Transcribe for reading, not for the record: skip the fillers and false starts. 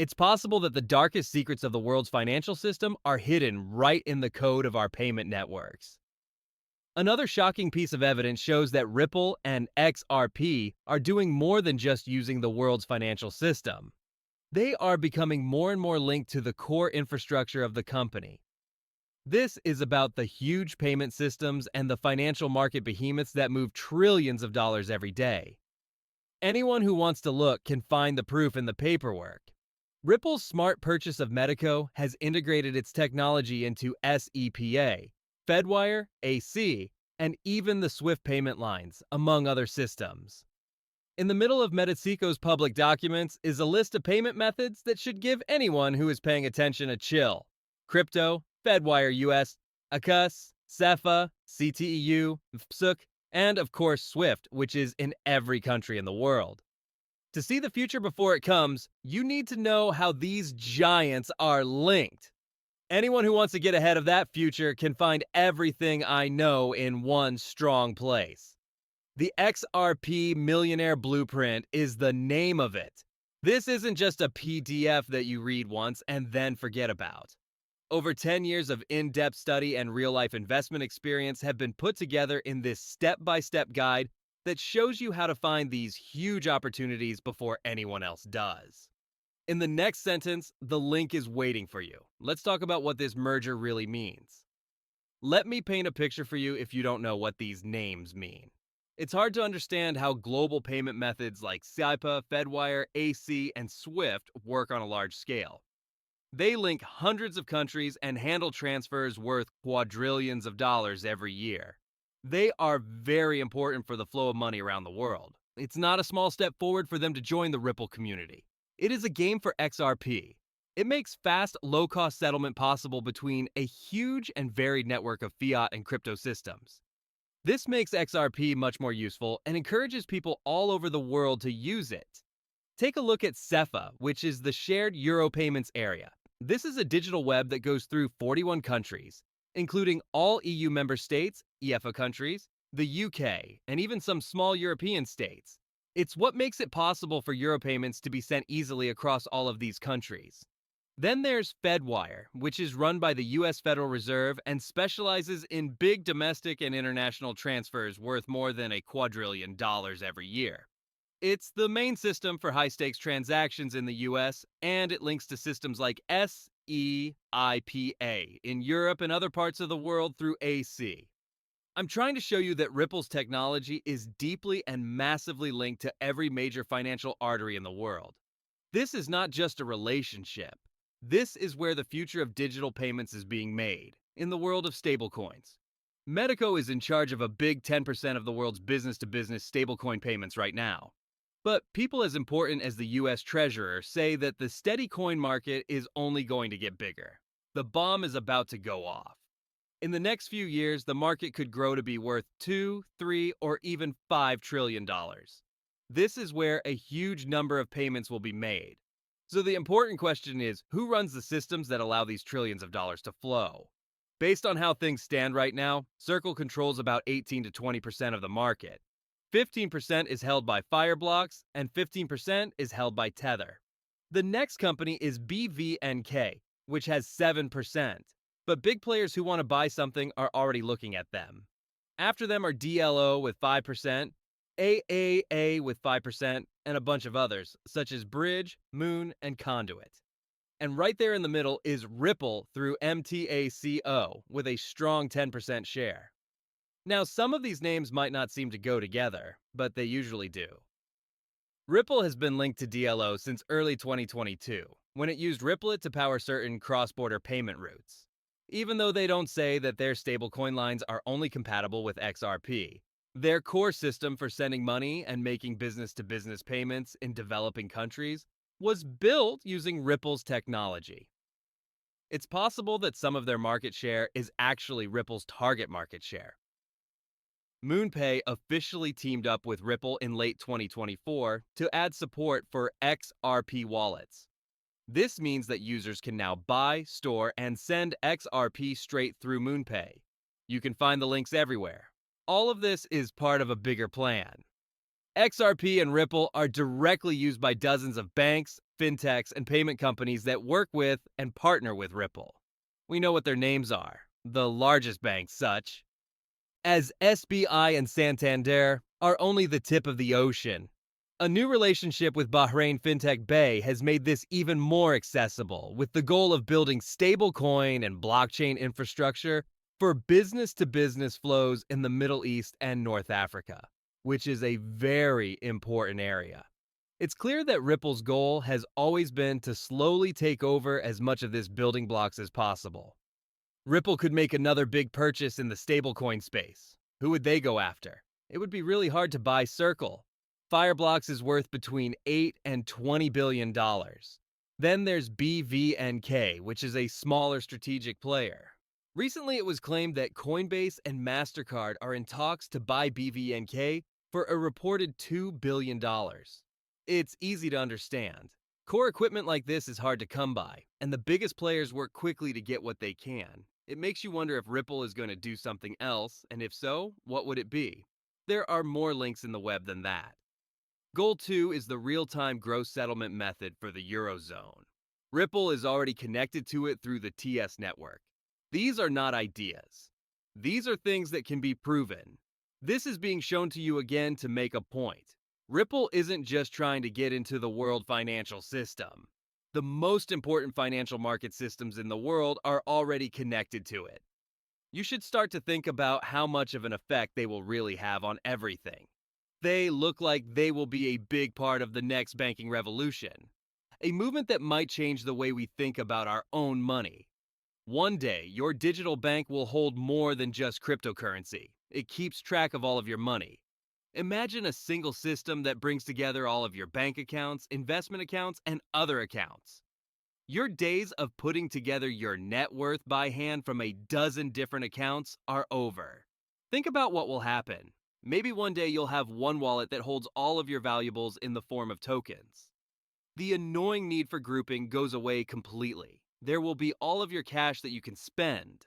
It's possible that the darkest secrets of the world's financial system are hidden right in the code of our payment networks. Another shocking piece of evidence shows that Ripple and XRP are doing more than just using the world's financial system. They are becoming more and more linked to the core infrastructure of the company. This is about the huge payment systems and the financial market behemoths that move trillions of dollars every day. Anyone who wants to look can find the proof in the paperwork. Ripple's smart purchase of Medico has integrated its technology into SEPA, Fedwire, AC, and even the Swift payment lines, among other systems. In the middle of Medico's public documents is a list of payment methods that should give anyone who is paying attention a chill. Crypto, Fedwire US, ACUS, SEPA, CTEU, FSUC, and of course Swift, which is in every country in the world. To see the future before it comes, you need to know how these giants are linked. Anyone who wants to get ahead of that future can find everything I know in one strong place. The XRP Millionaire Blueprint is the name of it. This isn't just a PDF that you read once and then forget about. Over 10 years of in-depth study and real-life investment experience have been put together in this step-by-step guide that shows you how to find these huge opportunities before anyone else does. In the next sentence, the link is waiting for you. Let's talk about what this merger really means. Let me paint a picture for you if you don't know what these names mean. It's hard to understand how global payment methods like SEPA, Fedwire, AC, and Swift work on a large scale. They link hundreds of countries and handle transfers worth quadrillions of dollars every year. They are very important for the flow of money around the world. It's not a small step forward for them to join the Ripple community. It is a game for XRP. It makes fast, low-cost settlement possible between a huge and varied network of fiat and crypto systems. This makes XRP much more useful and encourages people all over the world to use it. Take a look at SEPA, which is the Shared Euro Payments Area. This is a digital web that goes through 41 countries, including all EU member states, EFA countries, the UK, and even some small European states. It's what makes it possible for euro payments to be sent easily across all of these countries. Then there's Fedwire, which is run by the US Federal Reserve and specializes in big domestic and international transfers worth more than a quadrillion dollars every year. It's the main system for high-stakes transactions in the US, and it links to systems like SEIPA in Europe and other parts of the world through AC. I'm trying to show you that Ripple's technology is deeply and massively linked to every major financial artery in the world. This is not just a relationship. This is where the future of digital payments is being made, in the world of stablecoins. Medico is in charge of a big 10% of the world's business-to-business stablecoin payments right now. But people as important as the US Treasurer say that the steady coin market is only going to get bigger. The bomb is about to go off. In the next few years, the market could grow to be worth $2, $3, or even $5 trillion. This is where a huge number of payments will be made. So the important question is, who runs the systems that allow these trillions of dollars to flow? Based on how things stand right now, Circle controls about 18 to 20% of the market. 15% is held by Fireblocks, and 15% is held by Tether. The next company is BVNK, which has 7%. But big players who want to buy something are already looking at them. After them are DLO with 5%, AAA with 5%, and a bunch of others, such as Bridge, Moon, and Conduit. And right there in the middle is Ripple through MTACO with a strong 10% share. Now, some of these names might not seem to go together, but they usually do. Ripple has been linked to DLO since early 2022, when it used Ripplet to power certain cross-border payment routes. Even though they don't say that their stablecoin lines are only compatible with XRP, their core system for sending money and making business-to-business payments in developing countries was built using Ripple's technology. It's possible that some of their market share is actually Ripple's target market share. MoonPay officially teamed up with Ripple in late 2024 to add support for XRP wallets. This means that users can now buy, store, and send XRP straight through MoonPay. You can find the links everywhere. All of this is part of a bigger plan. XRP and Ripple are directly used by dozens of banks, fintechs, and payment companies that work with and partner with Ripple. We know what their names are, the largest banks such as SBI and Santander are only the tip of the ocean. A new relationship with Bahrain fintech Bay has made this even more accessible, with the goal of building stablecoin and blockchain infrastructure for business-to-business flows in the Middle East and North Africa, which is a very important area. It's clear that Ripple's goal has always been to slowly take over as much of this building blocks as possible. Ripple could make another big purchase in the stablecoin space. Who would they go after? It would be really hard to buy Circle. Fireblocks is worth between $8 and $20 billion. Then there's BVNK, which is a smaller strategic player. Recently, it was claimed that Coinbase and MasterCard are in talks to buy BVNK for a reported $2 billion. It's easy to understand. Core equipment like this is hard to come by, and the biggest players work quickly to get what they can. It makes you wonder if Ripple is going to do something else, and if so, what would it be? There are more links in the web than that. Goal 2 is the real-time gross settlement method for the Eurozone. Ripple is already connected to it through the TS network. These are not ideas. These are things that can be proven. This is being shown to you again to make a point. Ripple isn't just trying to get into the world financial system. The most important financial market systems in the world are already connected to it. You should start to think about how much of an effect they will really have on everything. They look like they will be a big part of the next banking revolution, a movement that might change the way we think about our own money. One day, your digital bank will hold more than just cryptocurrency. It keeps track of all of your money. Imagine a single system that brings together all of your bank accounts, investment accounts, and other accounts. Your days of putting together your net worth by hand from a dozen different accounts are over. Think about what will happen. Maybe one day you'll have one wallet that holds all of your valuables in the form of tokens. The annoying need for grouping goes away completely. There will be all of your cash that you can spend.